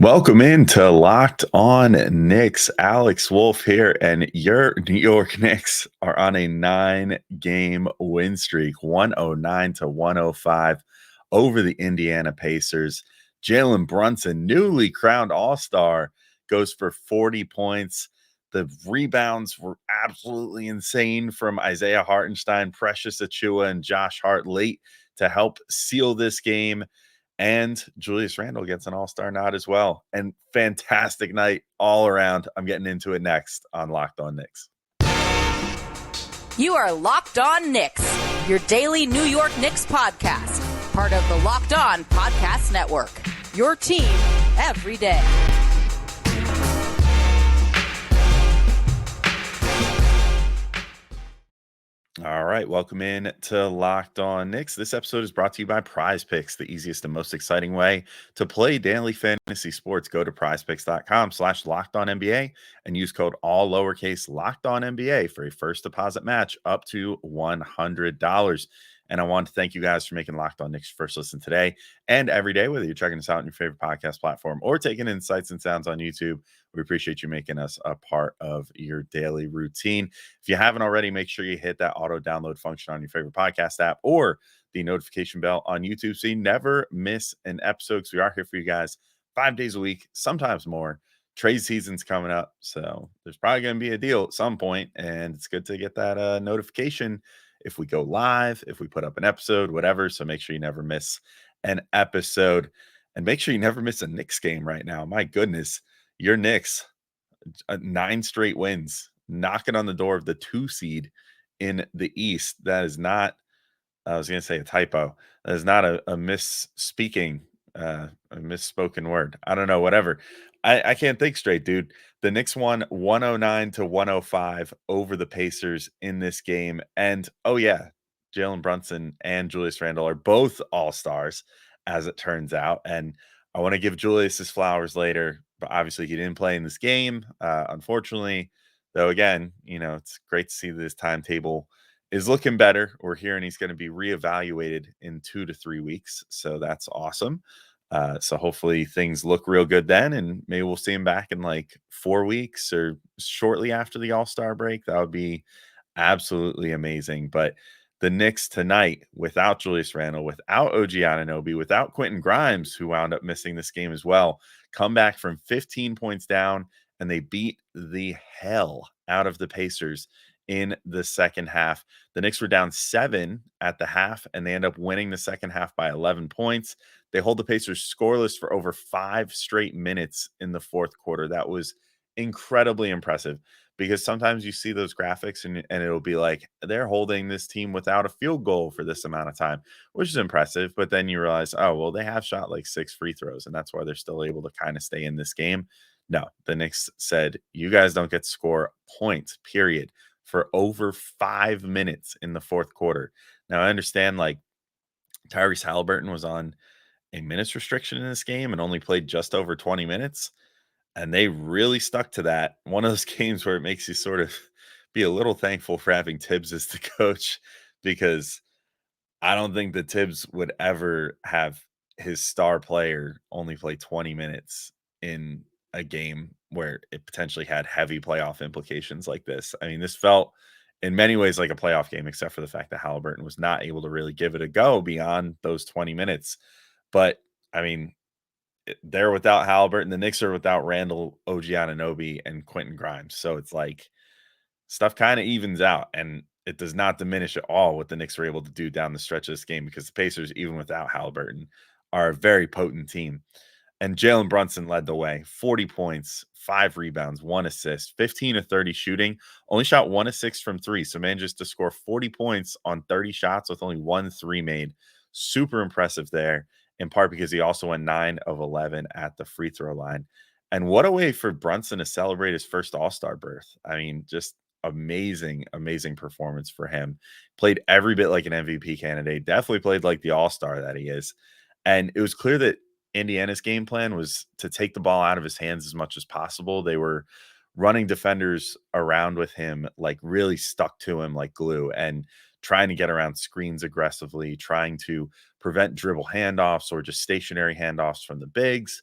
Welcome into Locked On Knicks. Alex Wolf here, and your New York Knicks are on a 9-game win streak, 109 to 105 over the Indiana Pacers. Jalen Brunson, newly crowned All-Star, goes for 40 points. The rebounds were absolutely insane from Isaiah Hartenstein, Precious Achiuwa, and Josh Hart late to help seal this game. And Julius Randle gets an all-star nod as well. And fantastic night all around. I'm getting into it next on Locked On Knicks. You are Locked On Knicks, your daily New York Knicks podcast. Part of the Locked On Podcast Network. Your team every day. All right, welcome in to Locked On Knicks. This episode is brought to you by PrizePicks, the easiest and most exciting way to play daily fantasy sports. Go to prizepicks.com/LockedOnNBA and use code all lowercase LockedOnNBA for a first deposit match up to $100. And I want to thank you guys for making Locked On Knicks your first listen today and every day, whether you're checking us out on your favorite podcast platform or taking in sights and sounds on YouTube. We appreciate you making us a part of your daily routine. If you haven't already, make sure you hit that auto download function on your favorite podcast app or the notification bell on YouTube so you never miss an episode, because we are here for you guys 5 days a week, sometimes more. Trade season's coming up, so there's probably going to be a deal at some point, and it's good to get that notification if we go live, if we put up an episode, whatever. So make sure you never miss an episode, and make sure you never miss a Knicks game right now. My goodness, your Knicks, 9 straight wins, knocking on the door of the 2 seed in the East. That is not, I was going to say a typo. That is not a misspeaking, a misspoken word. I don't know, whatever. I can't think straight, dude. The Knicks won 109 to 105 over the Pacers in this game. And oh yeah, Jalen Brunson and Julius Randle are both all-stars, as it turns out. And I want to give Julius his flowers later, but obviously he didn't play in this game, unfortunately. Though again, it's great to see this timetable is looking better. We're hearing he's going to be reevaluated in 2 to 3 weeks, so that's awesome. So hopefully things look real good then, and maybe we'll see him back in like 4 weeks or shortly after the All-Star break. That would be absolutely amazing. But the Knicks tonight, without Julius Randle, without OG Anunoby, without Quentin Grimes, who wound up missing this game as well, come back from 15 points down, and they beat the hell out of the Pacers in the second half. The Knicks were down 7 at the half, and they end up winning the second half by 11 points. They hold the Pacers scoreless for over 5 straight minutes in the fourth quarter. That was incredibly impressive, because sometimes you see those graphics and it'll be like they're holding this team without a field goal for this amount of time, which is impressive. But then you realize, oh, well, they have shot like 6 free throws, and that's why they're still able to kind of stay in this game. No, the Knicks said, you guys don't get to score points, period, for over 5 minutes in the fourth quarter. Now, I understand like Tyrese Halliburton was on a minutes restriction in this game and only played just over 20 minutes. And they really stuck to that. One of those games where it makes you sort of be a little thankful for having Tibbs as the coach, because I don't think that Tibbs would ever have his star player only play 20 minutes in a game where it potentially had heavy playoff implications like this. I mean, this felt in many ways like a playoff game, except for the fact that Halliburton was not able to really give it a go beyond those 20 minutes. But I mean, they're without Halliburton. The Knicks are without Randle, OG Anunoby, and Quentin Grimes. So it's like stuff kind of evens out, and it does not diminish at all what the Knicks were able to do down the stretch of this game, because the Pacers, even without Halliburton, are a very potent team. And Jalen Brunson led the way. 40 points, 5 rebounds, 1 assist, 15 of 30 shooting. Only shot 1 of 6 from 3. So manages to score 40 points on 30 shots with only 1 3 made. Super impressive there, in part because he also went 9 of 11 at the free throw line. And what a way for Brunson to celebrate his first All-Star berth. I mean, just amazing, amazing performance for him. Played every bit like an MVP candidate. Definitely played like the All-Star that he is. And it was clear that Indiana's game plan was to take the ball out of his hands as much as possible. They were running defenders around with him, like really stuck to him like glue, and trying to get around screens aggressively, trying to prevent dribble handoffs or just stationary handoffs from the bigs.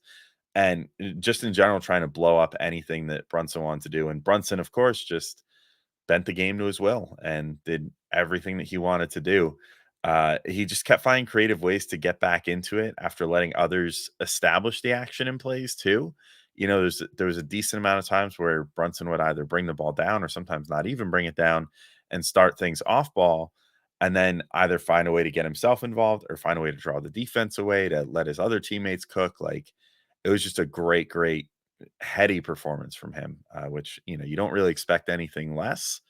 and just in general trying to blow up anything that Brunson wanted to do. And Brunson, of course, just bent the game to his will and did everything that he wanted to do. He just kept finding creative ways to get back into it after letting others establish the action in plays too. There was a decent amount of times where Brunson would either bring the ball down or sometimes not even bring it down and start things off ball, and then either find a way to get himself involved or find a way to draw the defense away to let his other teammates cook. Like, it was just a great, great heady performance from him, which you don't really expect anything less,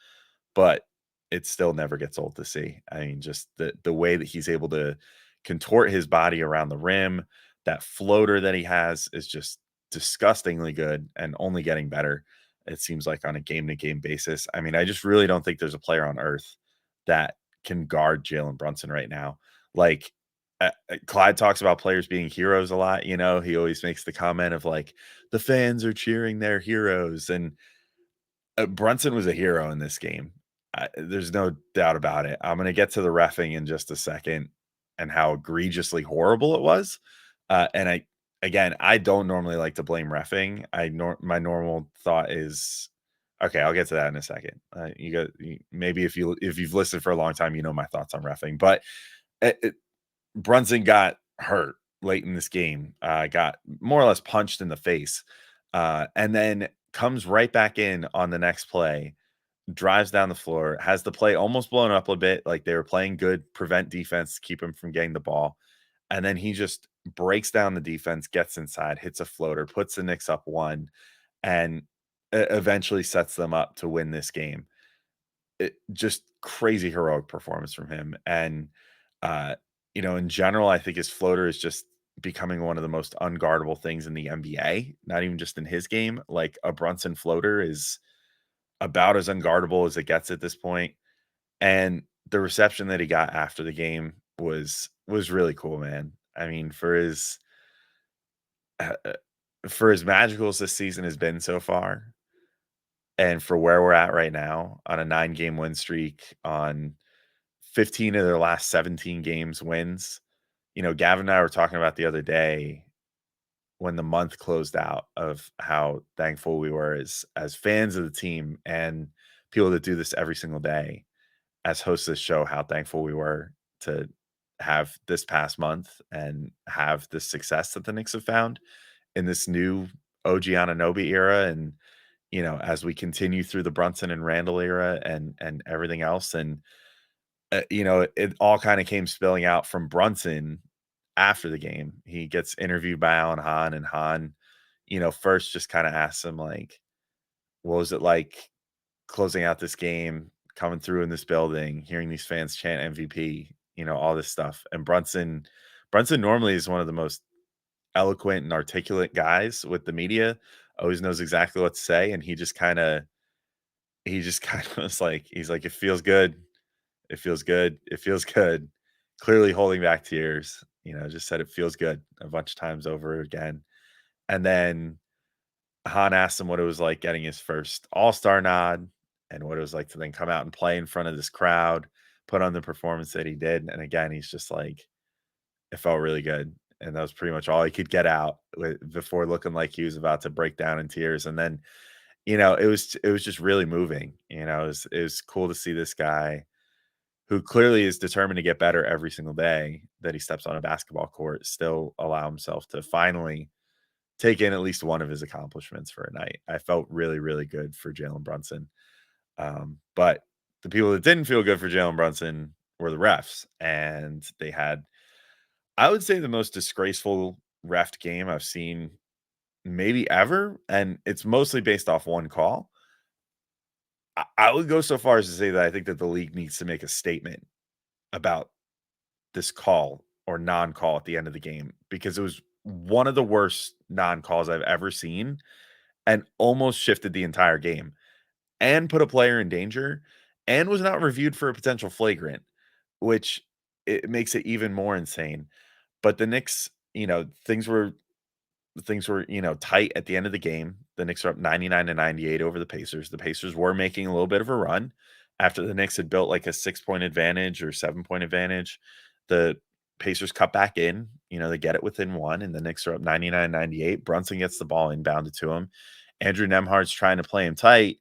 but it still never gets old to see. I mean, just the way that he's able to contort his body around the rim, that floater that he has is just disgustingly good and only getting better. It seems like on a game to game basis. I mean, I just really don't think there's a player on earth that can guard Jalen Brunson right now. Like, Clyde talks about players being heroes a lot. He always makes the comment of like, the fans are cheering their heroes. And Brunson was a hero in this game. There's no doubt about it. I'm going to get to the reffing in just a second and how egregiously horrible it was. I don't normally like to blame reffing. My normal thought is, okay, I'll get to that in a second. Maybe if you've listened for a long time, my thoughts on reffing. But Brunson got hurt late in this game, got more or less punched in the face, and then comes right back in on the next play, drives down the floor, has the play almost blown up a bit. Like, they were playing good prevent defense to keep him from getting the ball. And then he just breaks down the defense, gets inside, hits a floater, puts the Knicks up one, and eventually sets them up to win this game. Just crazy heroic performance from him. And, in general, I think his floater is just becoming one of the most unguardable things in the NBA, not even just in his game. Like, a Brunson floater is about as unguardable as it gets at this point. And the reception that he got after the game was really cool, man. I mean, uh, uh, for as magical as this season has been so far, and for where we're at right now on a 9-game win streak, on 15 of their last 17 games wins. Gavin and I were talking about the other day when the month closed out of how thankful we were as fans of the team and people that do this every single day as hosts of this show, how thankful we were to have this past month and have the success that the Knicks have found in this new OG Anunoby era. And, as we continue through the Brunson and Randle era and everything else. And, it all kind of came spilling out from Brunson after the game. He gets interviewed by Alan Hahn, and Hahn, first just kind of asks him, like, what was it like closing out this game, coming through in this building, hearing these fans chant MVP, all this stuff. And Brunson normally is one of the most eloquent and articulate guys with the media, always knows exactly what to say. And he just kind of was like, he's like, it feels good. It feels good. It feels good. Clearly holding back tears, just said it feels good a bunch of times over again. And then Han asked him what it was like getting his first All-Star nod and what it was like to then come out and play in front of this crowd, put on the performance that he did. And again, he's just like, it felt really good. And that was pretty much all he could get out before looking like he was about to break down in tears. And then, it was just really moving. It was cool to see this guy who clearly is determined to get better every single day that he steps on a basketball court, still allow himself to finally take in at least one of his accomplishments for a night. I felt really, really good for Jalen Brunson. But the people that didn't feel good for Jalen Brunson were the refs. And they had, I would say, the most disgraceful ref game I've seen maybe ever. And it's mostly based off one call. I would go so far as to say that I think that the league needs to make a statement about this call or non-call at the end of the game, because it was one of the worst non-calls I've ever seen and almost shifted the entire game and put a player in danger and was not reviewed for a potential flagrant, which it makes it even more insane. But the Knicks, things were tight at the end of the game. The Knicks are up 99-98 over the Pacers. The Pacers were making a little bit of a run after the Knicks had built like a 6-point advantage or 7-point advantage. The Pacers cut back in. They get it within one, and the Knicks are up 99-98. Brunson gets the ball inbounded to him. Andrew Nembhard's trying to play him tight,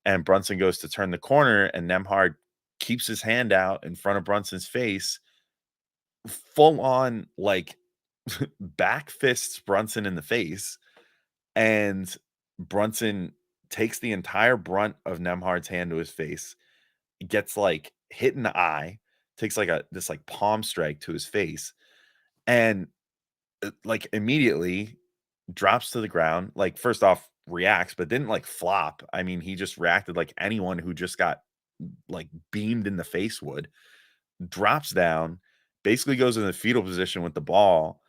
and Brunson goes to turn the corner, and Nembhard keeps his hand out in front of Brunson's face, full on like back fists Brunson in the face, and Brunson takes the entire brunt of Nemhard's hand to his face, gets like hit in the eye, takes like this like palm strike to his face, and like immediately drops to the ground. Like, first off, reacts, but didn't like flop. I mean, he just reacted like anyone who just got like beamed in the face would. Drops down, basically goes in the fetal position with the ball,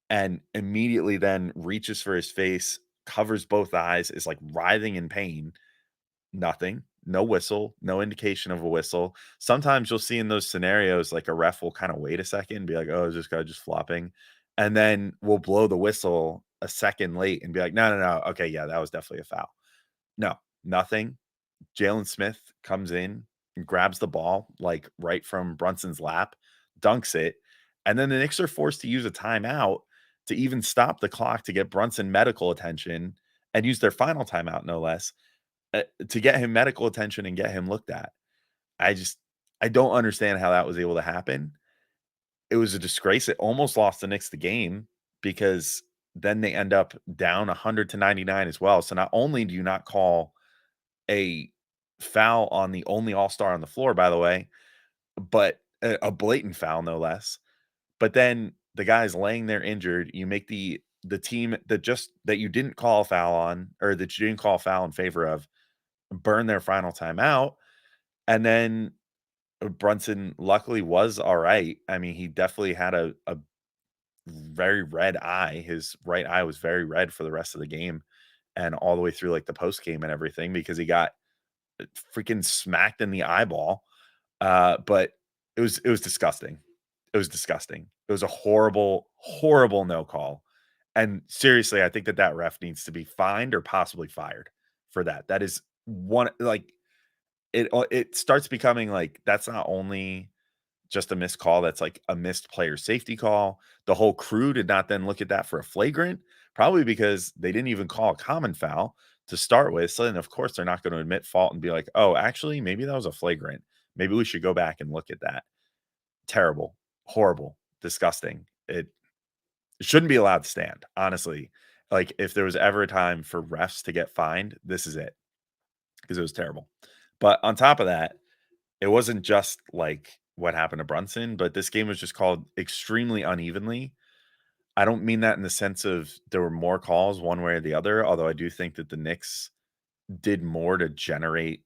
and immediately then reaches for his face, covers both eyes, is like writhing in pain. Nothing, no whistle, no indication of a whistle. Sometimes you'll see in those scenarios, like a ref will kind of wait a second and be like, oh, is this guy just flopping? And then we'll blow the whistle a second late and be like, no, no, no. Okay, yeah, that was definitely a foul. No, nothing. Jalen Smith comes in and grabs the ball like right from Brunson's lap, dunks it, and then the Knicks are forced to use a timeout to even stop the clock to get Brunson medical attention and use their final timeout, no less, to get him medical attention and get him looked at. I don't understand how that was able to happen. It was a disgrace. It almost lost the Knicks the game because then they end up down 100-99 as well. So not only do you not call a foul on the only all-star on the floor, by the way, but a blatant foul, no less. But then the guy's laying there injured. You make the team that you didn't call a foul on, or that you didn't call a foul in favor of, burn their final timeout. And then Brunson luckily was all right. I mean, he definitely had a very red eye. His right eye was very red for the rest of the game and all the way through like the post game and everything, because he got freaking smacked in the eyeball. But it was disgusting. It was disgusting. It was a horrible, horrible no call. And seriously, I think that ref needs to be fined or possibly fired for that. That is one, like, it starts becoming like that's not only just a missed call, that's like a missed player safety call. The whole crew did not then look at that for a flagrant, probably because they didn't even call a common foul to start with. So then, of course, they're not going to admit fault and be like, oh, actually, maybe that was a flagrant. Maybe we should go back and look at that. Terrible, horrible, disgusting. It shouldn't be allowed to stand, honestly. Like, if there was ever a time for refs to get fined, this is it, because it was terrible. But on top of that, it wasn't just like what happened to Brunson, but this game was just called extremely unevenly. I don't mean that in the sense of there were more calls one way or the other, although I do think that the Knicks did more to generate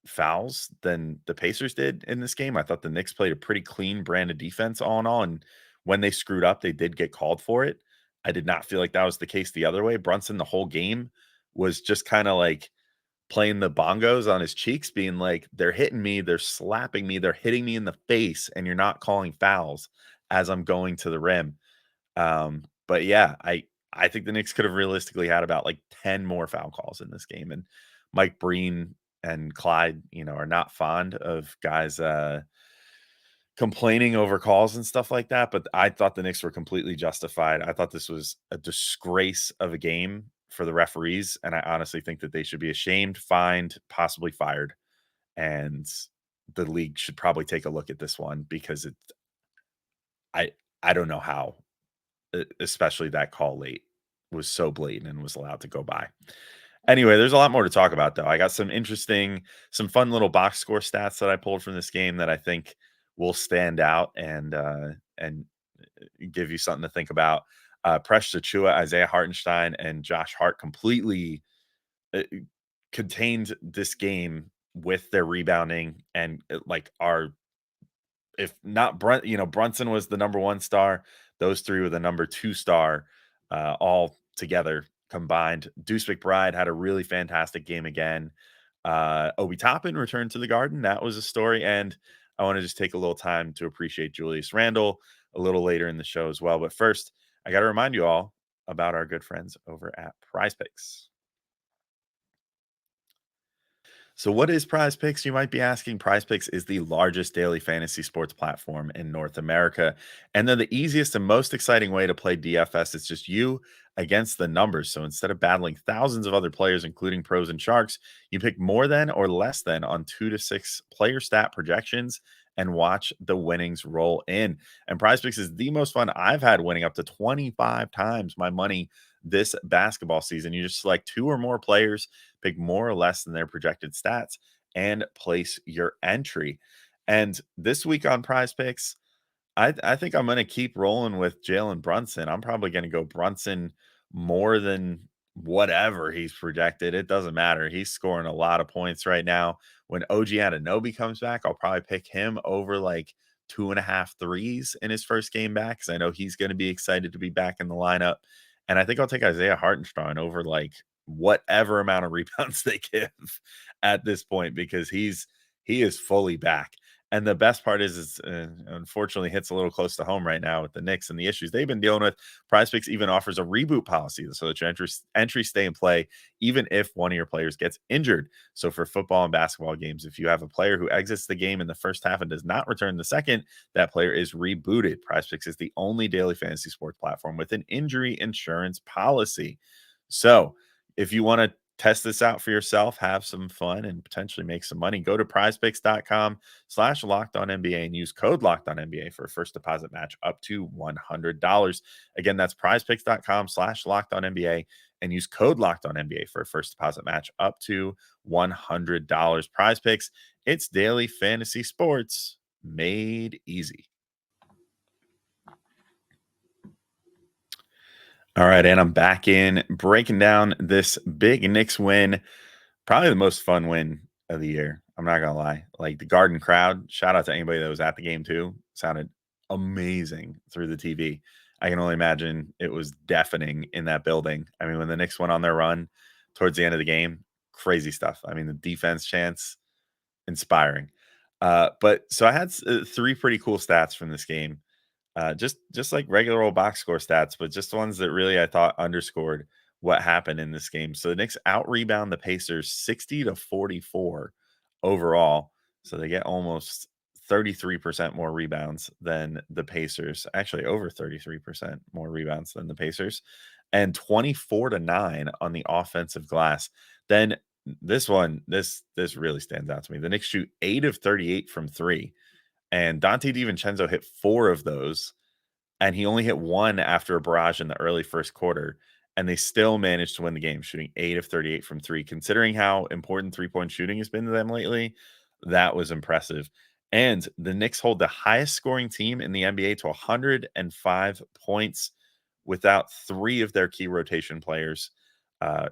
fouls than the Pacers did in this game. I thought the Knicks played a pretty clean brand of defense all in all, and when they screwed up, they did get called for it. I did not feel like that was the case the other way. Brunson the whole game was just kind of like playing the bongos on his cheeks, being like, they're hitting me, they're slapping me, they're hitting me in the face, and you're not calling fouls as I'm going to the rim. But yeah, I think the Knicks could have realistically had about like 10 more foul calls in this game. And Mike Breen and Clyde, are not fond of guys complaining over calls and stuff like that. But I thought the Knicks were completely justified. I thought this was a disgrace of a game for the referees, and I honestly think that they should be ashamed, fined, possibly fired. And the league should probably take a look at this one, because I I don't know how, especially that call late was so blatant and was allowed to go by. Anyway, there's a lot more to talk about, though. I got some fun little box score stats that I pulled from this game that I think will stand out and give you something to think about. Precious Achiuwa, Isaiah Hartenstein, and Josh Hart completely contained this game with their rebounding, and like are, if not Brunson was the number 1 star, those three were the number 2 star, all together combined. Deuce McBride had a really fantastic game again. Obi Toppin returned to the Garden. That was a story. And I want to just take a little time to appreciate Julius Randle a little later in the show as well. But first, I got to remind you all about our good friends over at PrizePicks. So, what is Prize Picks? You might be asking. Prize Picks is the largest daily fantasy sports platform in North America. And they're the easiest and most exciting way to play DFS. It's just you against the numbers. So, instead of battling thousands of other players, including pros and sharks, you pick more than or less than on 2 to 6 player stat projections and watch the winnings roll in. And Prize Picks is the most fun I've had, winning up to 25 times my money this basketball season. You just select 2 or more players, pick more or less than their projected stats, and place your entry. And this week on Prize Picks, I think I'm gonna keep rolling with Jalen Brunson. I'm probably gonna go Brunson more than whatever he's projected. It doesn't matter. He's scoring a lot of points right now. When OG Anunoby comes back, I'll probably pick him over like 2.5 threes in his first game back because I know he's going to be excited to be back in the lineup. And I think I'll take Isaiah Hartenstein over like whatever amount of rebounds they give at this point because he is fully back. And the best part is unfortunately hits a little close to home right now with the Knicks and the issues they've been dealing with. PrizePicks even offers a reboot policy so that your entry stay in play even if one of your players gets injured. So for football and basketball games, if you have a player who exits the game in the first half and does not return in the second, that player is rebooted. PrizePicks is the only daily fantasy sports platform with an injury insurance policy. So if you want to test this out for yourself, have some fun, and potentially make some money, go to prizepicks.com/locked-on-NBA and use code locked-on-NBA for a first deposit match up to $100. Again, that's prizepicks.com/locked-on-NBA and use code locked-on-NBA for a first deposit match up to $100. Prize Picks, it's daily fantasy sports made easy. All right, and I'm back in breaking down this big Knicks win. Probably the most fun win of the year. I'm not gonna lie. Like the Garden crowd, shout out to anybody that was at the game too. Sounded amazing through the TV. I can only imagine it was deafening in that building. I mean, when the Knicks went on their run towards the end of the game, crazy stuff. I mean, the defense chants, inspiring. But so I had 3 pretty cool stats from this game. Just like regular old box score stats, but just ones that really I thought underscored what happened in this game. So the Knicks out rebound the Pacers 60-44 overall. So they get almost 33% more rebounds than the Pacers. Actually, over 33% more rebounds than the Pacers, and 24-9 on the offensive glass. Then this really stands out to me. The Knicks shoot 8 of 38 from 3, and Dante DiVincenzo hit 4 of those, and he only hit 1 after a barrage in the early first quarter, and they still managed to win the game, shooting 8 of 38 from 3. Considering how important three-point shooting has been to them lately, that was impressive. And the Knicks hold the highest scoring team in the NBA to 105 points without 3 of their key rotation players,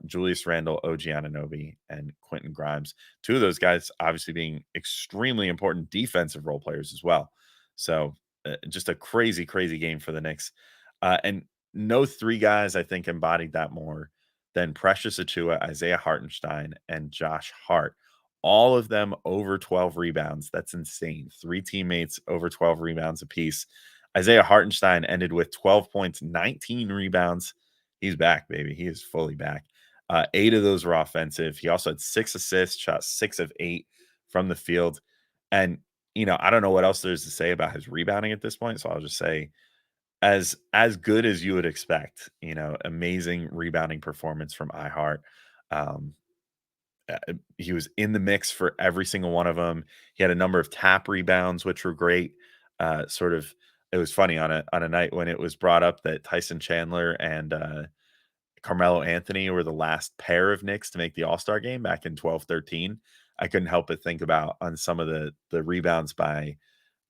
Julius Randle, OG Anunoby, and Quentin Grimes. 2 of those guys obviously being extremely important defensive role players as well. So just a crazy, crazy game for the Knicks. And no 3 guys I think embodied that more than Precious Achiuwa, Isaiah Hartenstein, and Josh Hart. All of them over 12 rebounds. That's insane. 3 teammates over 12 rebounds apiece. Isaiah Hartenstein ended with 12 points, 19 rebounds. He's back, baby. He is fully back. 8 of those were offensive. He also had 6 assists, shot 6 of 8 from the field. And, I don't know what else there's to say about his rebounding at this point. So I'll just say as good as you would expect, amazing rebounding performance from iHeart. Um, he was in the mix for every single one of them. He had a number of tap rebounds, which were great. It was funny on a night when it was brought up that Tyson Chandler and Carmelo Anthony were the last pair of Knicks to make the All-Star game back in 12-13. I couldn't help but think about on some of the rebounds by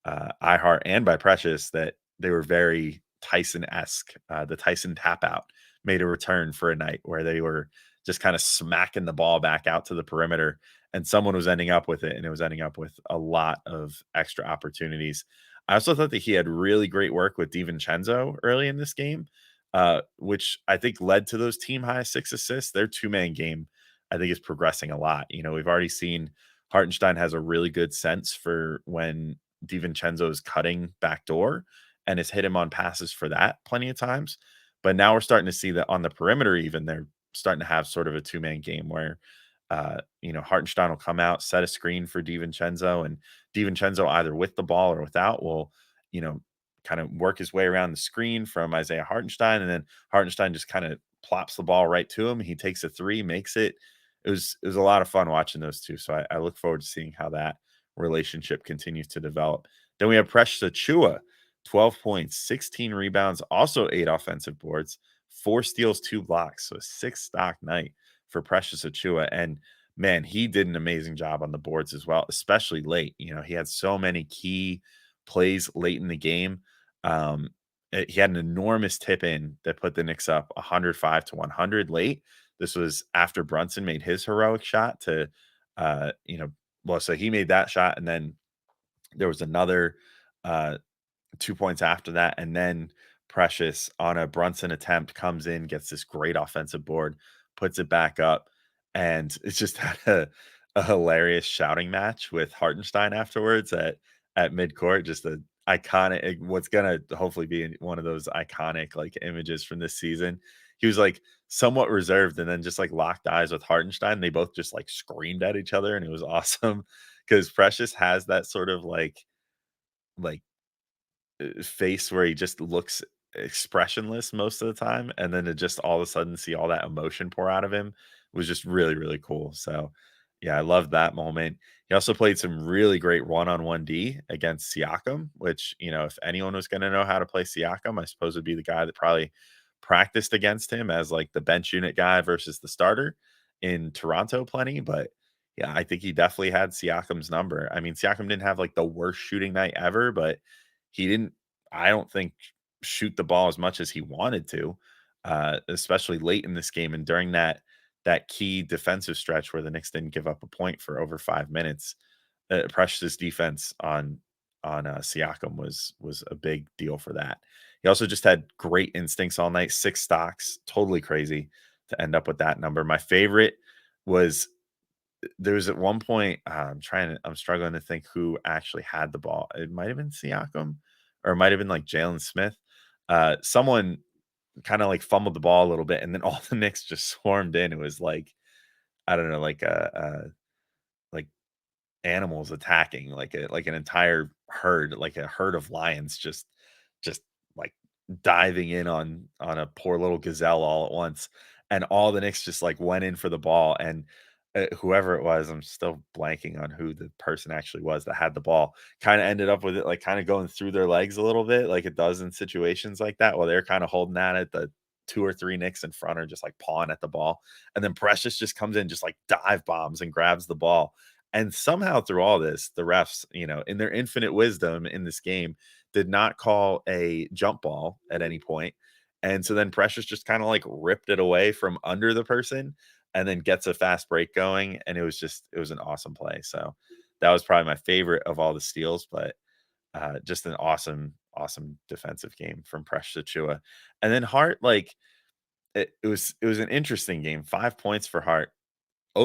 iHeart and by Precious that they were very Tyson-esque. The Tyson tap out made a return for a night where they were just kind of smacking the ball back out to the perimeter, and someone was ending up with it, and it was ending up with a lot of extra opportunities. I also thought that he had really great work with DiVincenzo early in this game, which I think led to those team high 6 assists. Their 2-man game, I think, is progressing a lot. We've already seen Hartenstein has a really good sense for when DiVincenzo is cutting backdoor and has hit him on passes for that plenty of times. But now we're starting to see that on the perimeter, even they're starting to have sort of a 2-man game where Hartenstein will come out, set a screen for DiVincenzo, and DiVincenzo either with the ball or without will, you know, kind of work his way around the screen from Isaiah Hartenstein, and then Hartenstein just kind of plops the ball right to him. He takes a three, makes it. It was a lot of fun watching those two. So I look forward to seeing how that relationship continues to develop. Then we have Precious Achiuwa, 12 points, 16 rebounds, also 8 offensive boards, 4 steals, 2 blocks. So a 6 stock night for Precious Achiuwa. And man, he did an amazing job on the boards as well, especially late. He had so many key plays late in the game. He had an enormous tip in that put the Knicks up 105-100 late. This was after Brunson made his heroic shot to, so he made that shot, and then there was another uh, 2 points after that, and then Precious on a Brunson attempt comes in, gets this great offensive board, puts it back up, and it's just had a hilarious shouting match with Hartenstein afterwards at midcourt. Just a iconic, what's gonna hopefully be one of those iconic like images from this season. He was like somewhat reserved and then just like locked eyes with Hartenstein. They both just like screamed at each other, and it was awesome because Precious has that sort of like face where he just looks expressionless most of the time, and then to just all of a sudden see all that emotion pour out of him was just really, really cool. So, yeah, I love that moment. He also played some really great one-on-one D against Siakam, which, if anyone was going to know how to play Siakam, I suppose would be the guy that probably practiced against him as like the bench unit guy versus the starter in Toronto plenty. But yeah, I think he definitely had Siakam's number. I mean, Siakam didn't have like the worst shooting night ever, but he didn't, I don't think, shoot the ball as much as he wanted to, especially late in this game and during that key defensive stretch where the Knicks didn't give up a point for over 5 minutes. Precious defense on Siakam was a big deal for that. He also just had great instincts all night, 6 stocks, totally crazy to end up with that number. My favorite was there was at one point, I'm struggling to think who actually had the ball. It might have been Siakam, or it might have been like Jalen Smith. Someone kind of like fumbled the ball a little bit, and then all the Knicks just swarmed in. It was like, I don't know, like animals attacking, like an entire herd, like a herd of lions, just like diving in on a poor little gazelle all at once, and all the Knicks just like went in for the ball, and whoever it was, I'm still blanking on who the person actually was that had the ball, kind of ended up with it like kind of going through their legs a little bit, like it does in situations like that, while they're kind of holding at it. The 2 or 3 Knicks in front are just like pawing at the ball, and then Precious just comes in, just like dive bombs and grabs the ball. And somehow through all this, the refs, in their infinite wisdom in this game, did not call a jump ball at any point. And so then Precious just kind of like ripped it away from under the person and then gets a fast break going. And it was an awesome play. So that was probably my favorite of all the steals, but just an awesome, awesome defensive game from Precious Achiuwa. And then Hart, like it was an interesting game. 5 points for Hart.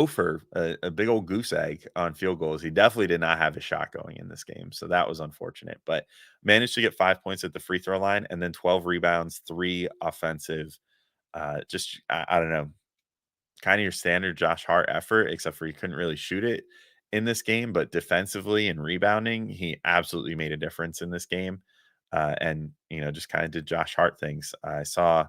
For a big old goose egg on field goals. He definitely did not have a shot going in this game, so that was unfortunate, but managed to get 5 points at the free throw line and then 12 rebounds, 3 offensive, just I don't know, kinda your standard Josh Hart effort, except for he couldn't really shoot it in this game, but defensively and rebounding, he absolutely made a difference in this game, and, just kinda did Josh Hart things. I saw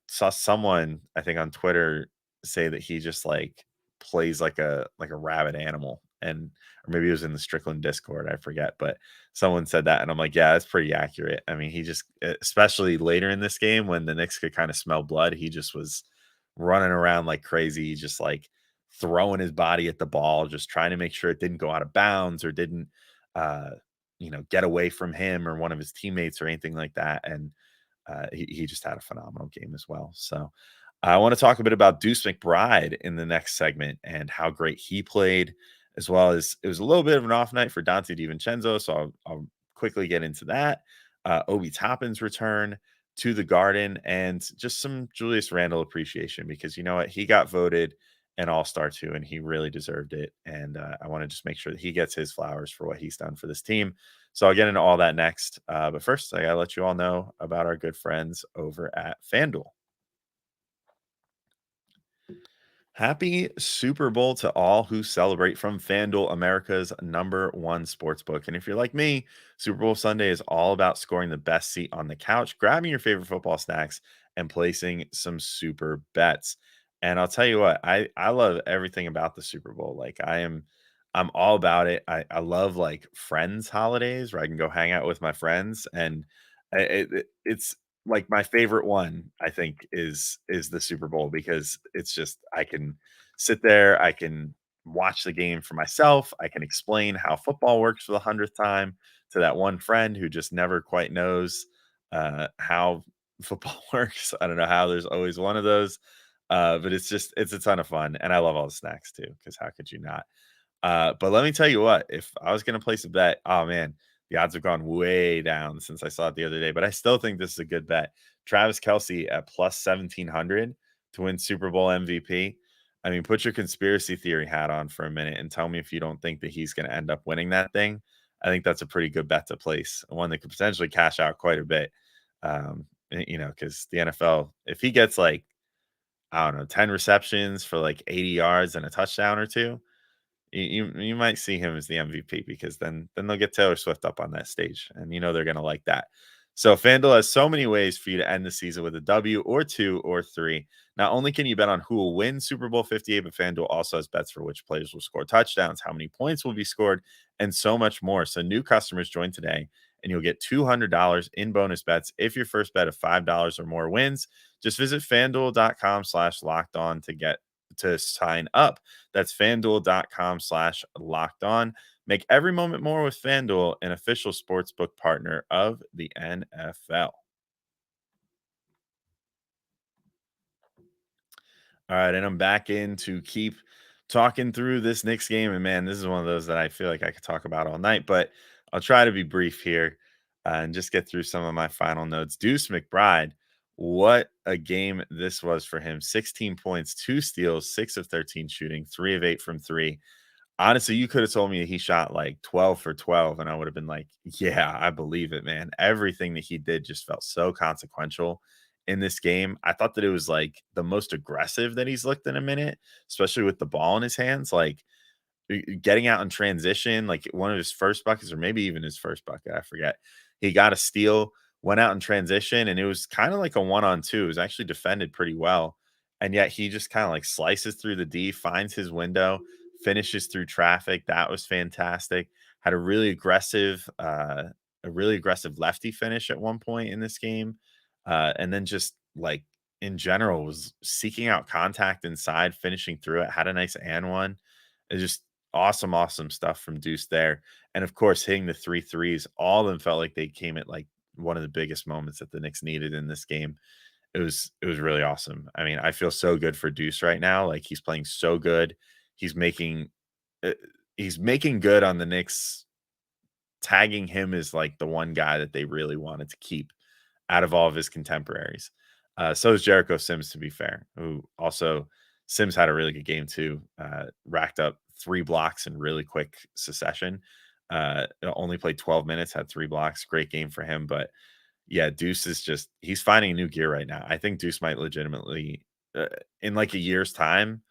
someone, I think on Twitter, say that he just like plays like a rabid animal, and or maybe it was in the Strickland Discord, I forget, but someone said that, and I'm like, yeah, that's pretty accurate. I mean, he just, especially later in this game when the Knicks could kind of smell blood, he just was running around like crazy, just like throwing his body at the ball, just trying to make sure it didn't go out of bounds or didn't, uh, get away from him or one of his teammates or anything like that. And he just had a phenomenal game as well. So I want to talk a bit about Deuce McBride in the next segment and how great he played, as well as it was a little bit of an off night for Dante DiVincenzo. So I'll quickly get into that. Obi Toppin's return to the Garden and just some Julius Randle appreciation because you know what? He got voted an All-Star too, and he really deserved it. And I want to just make sure that he gets his flowers for what he's done for this team. So I'll get into all that next. But first, I got to let you all know about our good friends over at FanDuel. Happy Super Bowl to all who celebrate from FanDuel, America's #1 sportsbook. And if you're like me, Super Bowl Sunday is all about scoring the best seat on the couch, grabbing your favorite football snacks, and placing some super bets. And I'll tell you what, I love everything about the Super Bowl. Like I'm all about it. I love like friends holidays where I can go hang out with my friends, and it's like my favorite one, I think, is the Super Bowl because it's just I can sit there, I can watch the game for myself, I can explain how football works for the 100th time to that one friend who just never quite knows how football works. I don't know how there's always one of those. But it's a ton of fun. And I love all the snacks too, because how could you not? But let me tell you what, if I was going to place a bet, oh man, the odds have gone way down since I saw it the other day, but I still think this is a good bet. Travis Kelsey at plus 1700 to win Super Bowl MVP. I mean, put your conspiracy theory hat on for a minute and tell me if you don't think that he's going to end up winning that thing. I think that's a pretty good bet to place, one that could potentially cash out quite a bit. Because the NFL, if he gets like, I don't know, 10 receptions for like 80 yards and a touchdown or two, you might see him as the MVP because then they'll get Taylor Swift up on that stage, and they're gonna like that. So FanDuel has so many ways for you to end the season with a W or two or three. Not only can you bet on who will win Super Bowl 58, but FanDuel also has bets for which players will score touchdowns, how many points will be scored, and so much more. So new customers join today, and you'll get $200 in bonus bets if your first bet of $5 or more wins. Just visit FanDuel.com/locked on to sign up. That's fanduel.com/locked on. Make every moment more with FanDuel, an official sportsbook partner of the NFL. All right, and I'm back in to keep talking through this Knicks game. And man, this is one of those that I feel like I could talk about all night, but I'll try to be brief here and just get through some of my final notes. Deuce McBride, what a game this was for him. 16 points, 2 steals, 6 of 13 shooting, 3 of 8 from three. Honestly, you could have told me he shot like 12 for 12, and I would have been like, yeah, I believe it, man. Everything that he did just felt so consequential in this game. I thought that it was like the most aggressive that he's looked in a minute, especially with the ball in his hands. Like getting out in transition, like one of his first buckets, or maybe even his first bucket, I forget. He got a steal, went out in transition, and it was kind of like a 1-on-2. It was actually defended pretty well. And yet he just kind of like slices through the D, finds his window, finishes through traffic. That was fantastic. Had a really aggressive lefty finish at one point in this game. And then just like in general was seeking out contact inside, finishing through it, had a nice and one. It's just awesome, awesome stuff from Deuce there. And of course, hitting the three threes, all of them felt like they came at like one of the biggest moments that the Knicks needed in this game. It was really awesome. I mean, I feel so good for Deuce right now. Like he's playing so good. He's making uh, he's making good on the Knicks tagging him as like the one guy that they really wanted to keep out of all of his contemporaries. So is Jericho Sims, to be fair, who also Sims had a really good game too. Racked up 3 blocks in really quick succession. Only played 12 minutes, had 3 blocks. Great game for him. But yeah, Deuce is just he's finding a new gear right now. I think Deuce might legitimately in like a year's time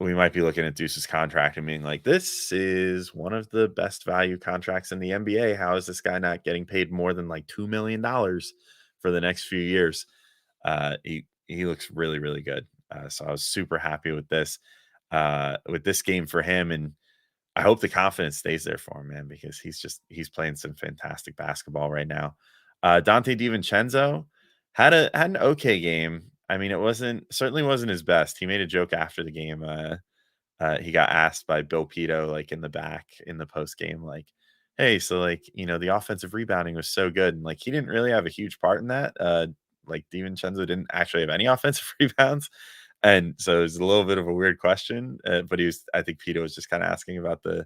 we might be looking at Deuce's contract and being like, this is one of the best value contracts in the NBA. How is this guy not getting paid more than like $2 million for the next few years? He looks really, really good. So I was super happy with this game for him. And I hope the confidence stays there for him, man, because he's playing some fantastic basketball right now. Dante DiVincenzo had an okay game. I mean, certainly wasn't his best. He made a joke after the game. He got asked by Bill Pito, like in the back in the post game, like, "Hey, so like the offensive rebounding was so good, and like he didn't really have a huge part in that. Like DiVincenzo didn't actually have any offensive rebounds, and so it was a little bit of a weird question. But I think Pito was just kind of asking about the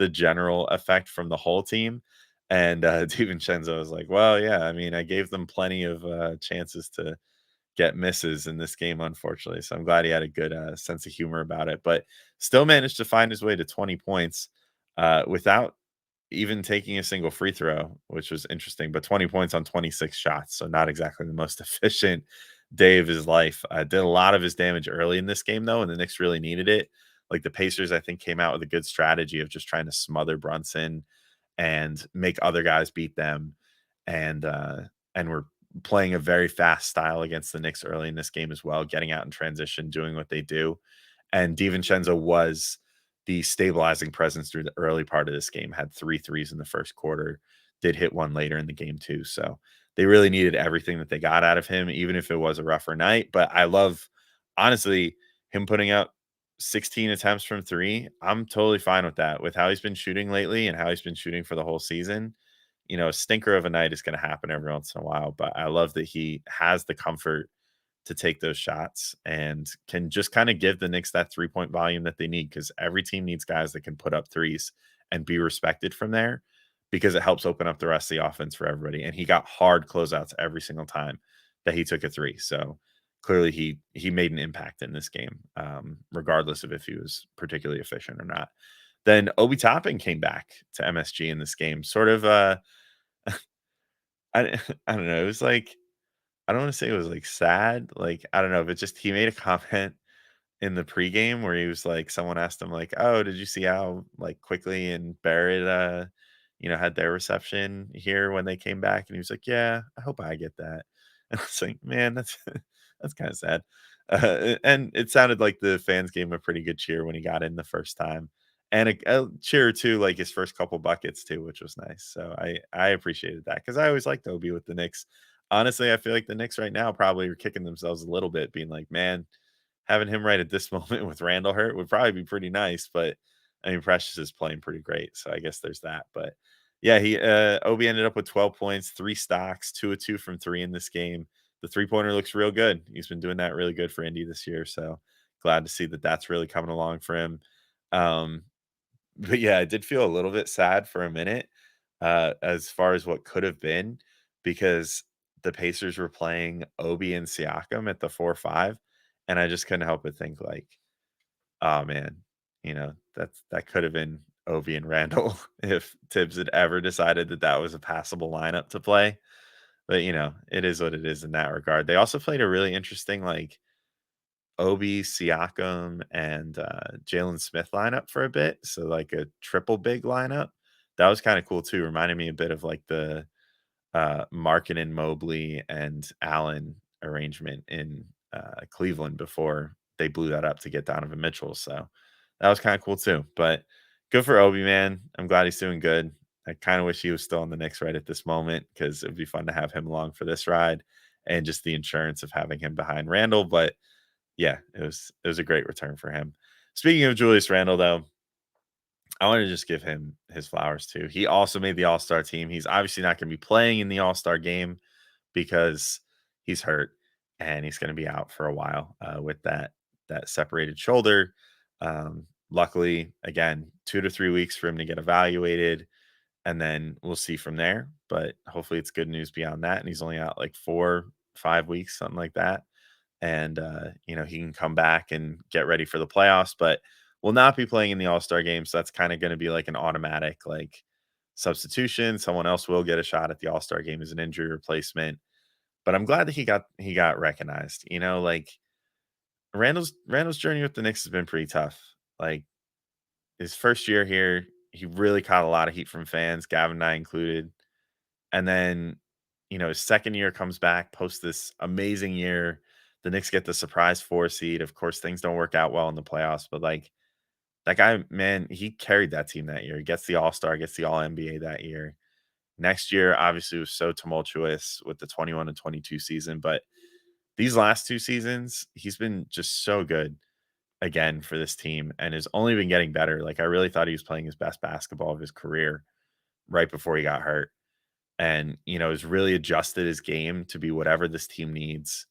general effect from the whole team." And DiVincenzo was like, "Well, yeah, I mean, I gave them plenty of chances to get misses in this game, unfortunately. So I'm glad he had a good sense of humor about it, but still managed to find his way to 20 points without even taking a single free throw, which was interesting. But 20 points on 26 shots, so not exactly the most efficient day of his life. Did a lot of his damage early in this game though, and the Knicks really needed it. Like the Pacers, I think came out with a good strategy of just trying to smother Brunson and make other guys beat them, and we're playing a very fast style against the Knicks early in this game as well, getting out in transition, doing what they do. And DiVincenzo was the stabilizing presence through the early part of this game, had 3 threes in the first quarter, did hit one later in the game too. So they really needed everything that they got out of him, even if it was a rougher night. But I love, honestly, him putting up 16 attempts from three. I'm totally fine with that. With how he's been shooting lately and how he's been shooting for the whole season, a stinker of a night is going to happen every once in a while. But I love that he has the comfort to take those shots and can just kind of give the Knicks that 3-point volume that they need, because every team needs guys that can put up threes and be respected from there, because it helps open up the rest of the offense for everybody. And he got hard closeouts every single time that he took a three. So clearly he made an impact in this game, regardless of if he was particularly efficient or not. Then Obi Toppin came back to MSG in this game. Sort of I I don't know. It was like, I don't want to say it was like sad. Like, I don't know, but just he made a comment in the pregame where he was like, someone asked him, like, "Oh, did you see how like quickly and Barrett had their reception here when they came back?" And he was like, "Yeah, I hope I get that." And I was like, man, that's that's kind of sad. And it sounded like the fans gave him a pretty good cheer when he got in the first time. And a cheer too, like his first couple buckets too, which was nice. So I appreciated that, because I always liked Obi with the Knicks. Honestly, I feel like the Knicks right now probably are kicking themselves a little bit, being like, man, having him right at this moment with Randall hurt would probably be pretty nice. But I mean, Precious is playing pretty great, so I guess there's that. But yeah, he Obi ended up with 12 points, 3 stocks, 2 of 2 from 3 in this game. The 3-pointer looks real good. He's been doing that really good for Indy this year, so glad to see that that's really coming along for him. Um, but yeah, I did feel a little bit sad for a minute, as far as what could have been, because the Pacers were playing Obi and Siakam at the 4-5, and I just couldn't help but think like, oh man, that could have been Obi and Randall if Tibbs had ever decided that that was a passable lineup to play. But it is what it is in that regard. They also played a really interesting like Obi, Siakam, and Jalen Smith lineup for a bit. So like a triple big lineup. That was kind of cool too. Reminded me a bit of like the Markkanen, Mobley, and Allen arrangement in Cleveland before they blew that up to get Donovan Mitchell. So that was kind of cool too. But good for Obi, man. I'm glad he's doing good. I kind of wish he was still on the Knicks right at this moment, because it'd be fun to have him along for this ride and just the insurance of having him behind Randall. But yeah, it was a great return for him. Speaking of Julius Randle, though, I want to just give him his flowers too. He also made the All-Star team. He's obviously not going to be playing in the All-Star game because he's hurt and he's going to be out for a while with that separated shoulder. Luckily, again, 2 to 3 weeks for him to get evaluated, and then we'll see from there. But hopefully, it's good news beyond that. And he's only out like 4, 5 weeks, something like that. And he can come back and get ready for the playoffs, but will not be playing in the All-Star game. So that's kind of going to be like an automatic like substitution. Someone else will get a shot at the All-Star game as an injury replacement. But I'm glad that he got recognized. Like Randall's journey with the Knicks has been pretty tough. Like his first year here, he really caught a lot of heat from fans, Gavin and I included. And then, his second year comes back, post this amazing year. The Knicks get the surprise 4 seed. Of course, things don't work out well in the playoffs, but like that guy, man, he carried that team that year. He gets the All-Star, gets the All-NBA that year. Next year, obviously, was so tumultuous with the 21 and 22 season. But these last 2 seasons, he's been just so good again for this team and has only been getting better. Like, I really thought he was playing his best basketball of his career right before he got hurt. And, has really adjusted his game to be whatever this team needs.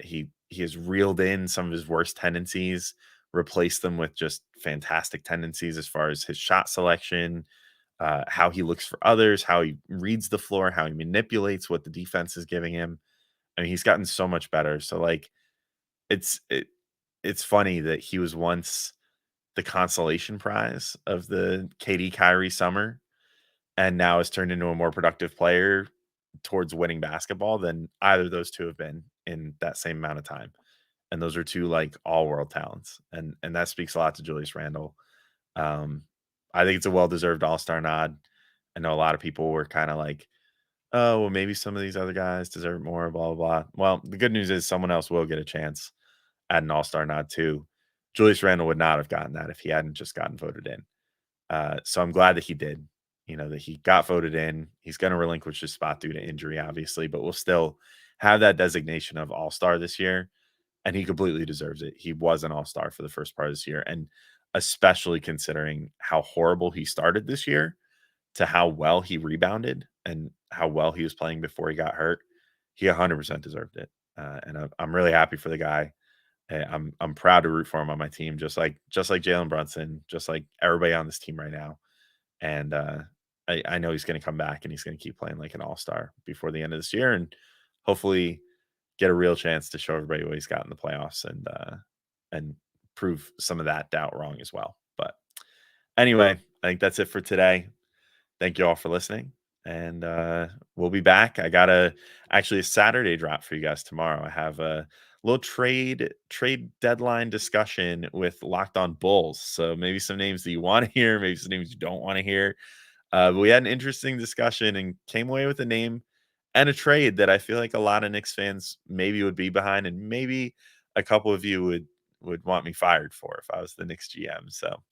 He has reeled in some of his worst tendencies, replaced them with just fantastic tendencies as far as his shot selection, how he looks for others, how he reads the floor, how he manipulates what the defense is giving him. I mean, he's gotten so much better. So like it's funny that he was once the consolation prize of the KD Kyrie summer and now has turned into a more productive player towards winning basketball than either of those two have been in that same amount of time. And those are two like all world talents. And that speaks a lot to Julius Randle. Um, I think it's a well-deserved all-star nod. I know a lot of people were kind of like, oh, well, maybe some of these other guys deserve more, blah, blah, blah. Well, the good news is someone else will get a chance at an all-star nod too. Julius Randle would not have gotten that if he hadn't just gotten voted in. So I'm glad that he did, that he got voted in. He's going to relinquish his spot due to injury, obviously, but we'll still have that designation of all-star this year. And he completely deserves it. He was an all-star for the first part of this year. And especially considering how horrible he started this year to how well he rebounded and how well he was playing before he got hurt, he 100% deserved it. And I'm really happy for the guy. I'm proud to root for him on my team, just like Jalen Brunson, just like everybody on this team right now. And I know he's going to come back and he's going to keep playing like an all-star before the end of this year, and hopefully get a real chance to show everybody what he's got in the playoffs and prove some of that doubt wrong as well. But anyway, I think that's it for today. Thank you all for listening. And we'll be back. I got actually a Saturday drop for you guys tomorrow. I have a little trade deadline discussion with Locked On Bulls. So maybe some names that you want to hear, maybe some names you don't want to hear. But we had an interesting discussion and came away with a name and a trade that I feel like a lot of Knicks fans maybe would be behind, and maybe a couple of you would want me fired for if I was the Knicks GM. So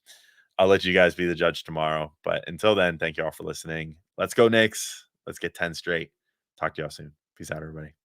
I'll let you guys be the judge tomorrow. But until then, thank you all for listening. Let's go Knicks. Let's get 10 straight. Talk to y'all soon. Peace out, everybody.